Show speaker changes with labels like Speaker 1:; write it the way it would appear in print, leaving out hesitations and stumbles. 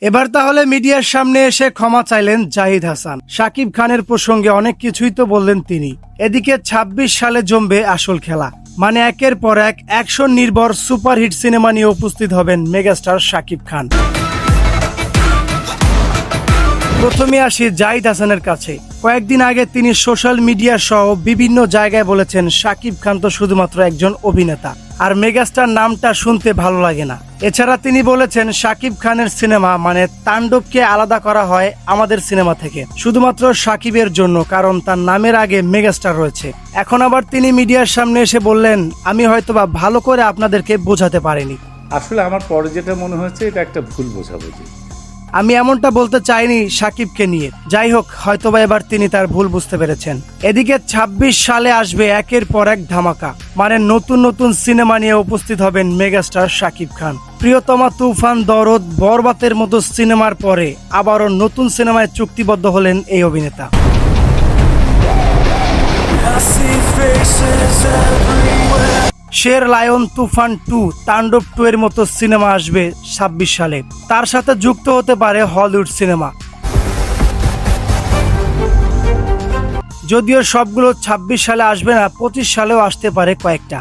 Speaker 1: এবার তাহলে মিডিয়ার সামনে এসে ক্ষমা চাইলেন জাহিদ হাসান। শাকিব খানের প্রসঙ্গে অনেক কিছুই তো বললেন তিনি। এদিকে ২৬ সালে জমবে আসল খেলা, মানে একের পর এক অ্যাকশন নির্ভর সুপারহিট সিনেমা নিয়ে উপস্থিত হবেন মেগাস্টার শাকিব খান। প্রথমে আসি জাহিদ হাসানের কাছে। কয়েকদিন আগে তিনি সোশ্যাল মিডিয়া সহ বিভিন্ন জায়গায় বলেছেন শাকিব খান তো শুধুমাত্র একজন অভিনেতা, আর মেগাস্টার নামটা শুনতে ভালো লাগে না। এছাড়া তিনি বলেছেন শাকিব খানের সিনেমা মানে তাণ্ডবকে আলাদা করা হয় আমাদের সিনেমা থেকে শুধুমাত্র শাকিবের জন্য, কারণ তার নামের আগে মেগাস্টার রয়েছে। এখন আবার তিনি মিডিয়ার সামনে এসে বললেন, আমি হয়তোবা ভালো করে আপনাদেরকে বোঝাতে পারিনি।
Speaker 2: আসলে আমার পরে যেটা মনে হচ্ছে এটা একটা ভুল বোঝাবুঝি।
Speaker 1: আমি এমনটা বলতে চাইনি শাকিবকে নিয়ে। যাই হোক, হয়তোবা এবার তিনি তার ভুল বুঝতে পেরেছেন। এদিকে ২৬ সালে আসবে একের পর এক ধামাকা, মানে নতুন নতুন সিনেমা নিয়ে উপস্থিত হবেন মেগাস্টার শাকিব খান। প্রিয়তমা, তুফান, দরদ, বরবাতের মতো সিনেমার পরে আবারও নতুন সিনেমায় চুক্তিবদ্ধ হলেন এই অভিনেতা। শের, লায়ন, তুফান 2, তাণ্ডব 2 এর মতো সিনেমা আসবে ২৬ সালে। তার সাথে যুক্ত হতে পারে হলিউড সিনেমা। যদিও সবগুলো ২৬ সালে আসবে না, ২৫ সালেও আসতে পারে কয়েকটা।